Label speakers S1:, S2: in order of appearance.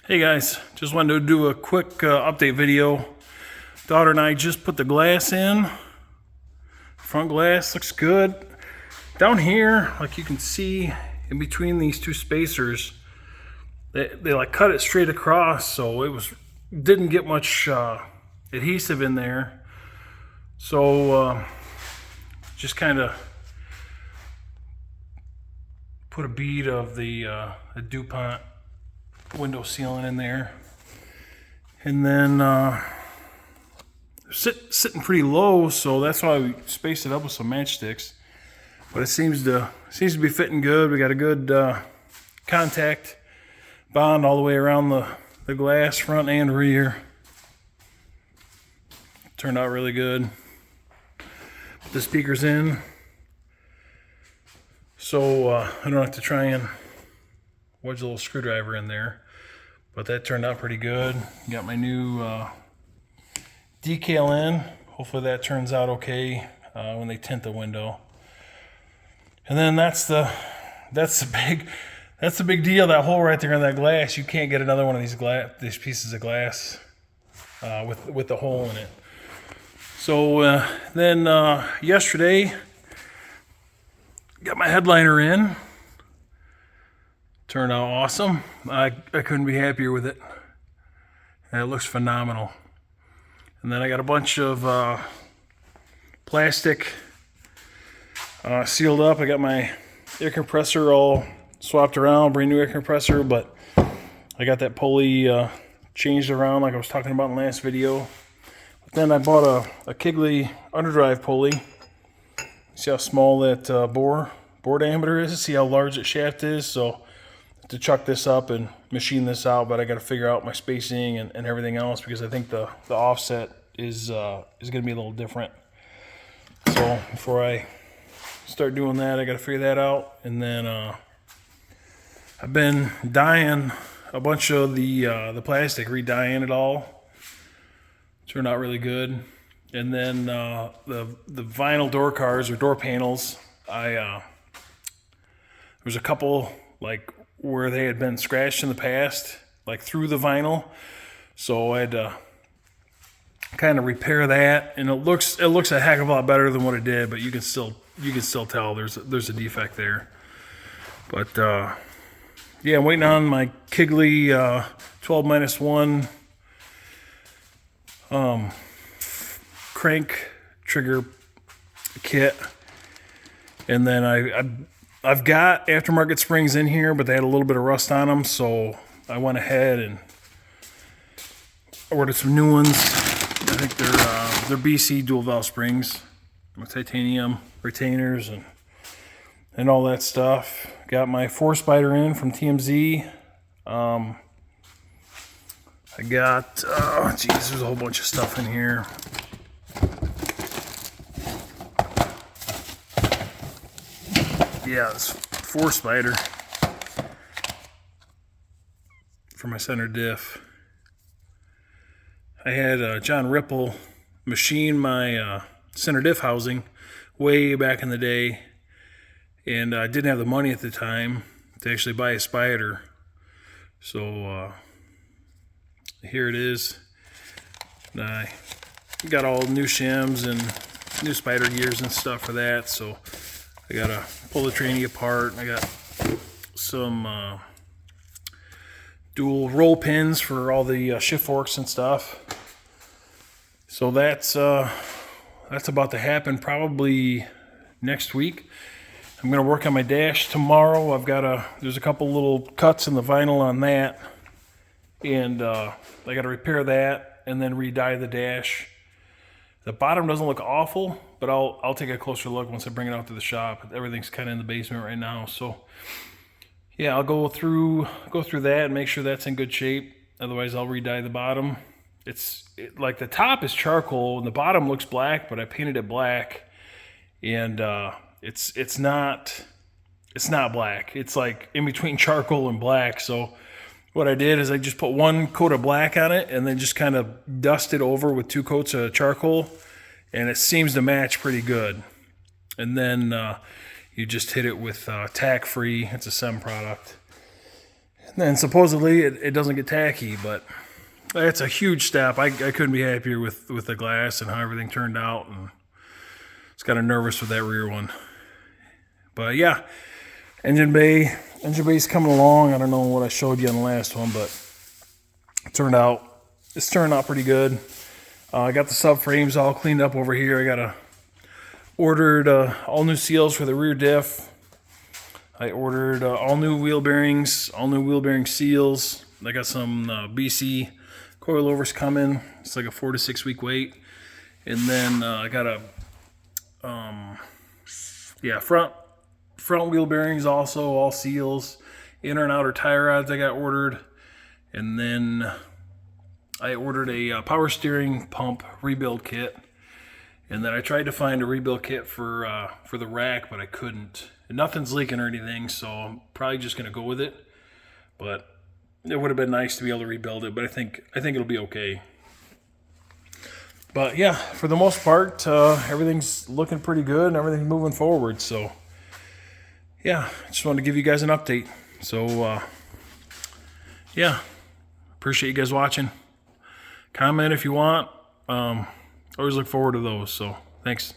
S1: Hey guys, just wanted to do a quick update video. Daughter and I just put the glass in. Front glass looks good. Down here, like you can see in between these two spacers, they like cut it straight across, so didn't get much adhesive in there. So just kind of put a bead of the DuPont window sealant in there, and then sitting pretty low, so that's why we spaced it up with some matchsticks. But it seems to be fitting good. We got a good contact bond all the way around the glass, front and rear. Turned out really good. Put the speakers in, so I don't have to try and wedge a little screwdriver in there, but that turned out pretty good. Got my new decal in. Hopefully that turns out okay when they tint the window. And then that's the big deal. That hole right there in that glass. You can't get another one of these pieces of glass with the hole in it. So then yesterday, got my headliner in. Turned out awesome. I couldn't be happier with it. And it looks phenomenal. And then I got a bunch of plastic sealed up. I got my air compressor all swapped around, brand new air compressor, but I got that pulley changed around like I was talking about in the last video. But then I bought a Kigley underdrive pulley. See how small that bore diameter is? See how large that shaft is? So to chuck this up and machine this out, but I got to figure out my spacing and everything else, because I think the offset is going to be a little different. So before I start doing that, I got to figure that out. And then I've been dyeing a bunch of the plastic, re-dyeing it all. Turned out really good. And then the vinyl door cars or door panels, there was a couple like where they had been scratched in the past, like through the vinyl. So I had to kind of repair that, and it looks a heck of a lot better than what it did, but you can still tell there's a defect there. But yeah, I'm waiting on my Kigley 12-1 crank trigger kit, and then I've got aftermarket springs in here, but they had a little bit of rust on them, so I went ahead and ordered some new ones. I think they're BC dual valve springs with titanium retainers and all that stuff. Got my 4-spider in from TMZ. I got there's a whole bunch of stuff in here. Yeah, this 4-spider for my center diff. I had John Ripple machine my center diff housing way back in the day, and I didn't have the money at the time to actually buy a spider. So here it is. And I got all new shims and new spider gears and stuff for that, so I gotta pull the tranny apart. I got some dual roll pins for all the shift forks and stuff. So that's about to happen probably next week. I'm gonna work on my dash tomorrow. There's a couple little cuts in the vinyl on that, and I gotta repair that and then re-dye the dash. The bottom doesn't look awful, but I'll take a closer look once I bring it out to the shop. Everything's kind of in the basement right now, so yeah, I'll go through that and make sure that's in good shape. Otherwise, I'll re-dye the bottom. Like the top is charcoal and the bottom looks black, but I painted it black, and it's not black. It's like in between charcoal and black. So what I did is I just put one coat of black on it and then just kind of dust it over with 2 coats of charcoal, and it seems to match pretty good. And then you just hit it with tack free. It's a SEM product. And supposedly it doesn't get tacky, but it's a huge step. I couldn't be happier with the glass and how everything turned out, and it's kind of nervous with that rear one. But yeah, engine bay's coming along. I don't know what I showed you on the last one, but it's turned out pretty good. I got the subframes all cleaned up over here. I ordered all new seals for the rear diff. I ordered all new wheel bearings, all new wheel bearing seals. I got some BC coilovers coming. It's like a 4 to 6 week wait. And then I got a front wheel bearings also, all seals. Inner and outer tie rods I got ordered. And then I ordered a power steering pump rebuild kit. And then I tried to find a rebuild kit for the rack, but I couldn't. And nothing's leaking or anything, so I'm probably just gonna go with it. But it would have been nice to be able to rebuild it, but I think it'll be okay. But yeah, for the most part, everything's looking pretty good and everything's moving forward. So yeah, just wanted to give you guys an update. So yeah, appreciate you guys watching. Comment if you want. Always look forward to those. So thanks.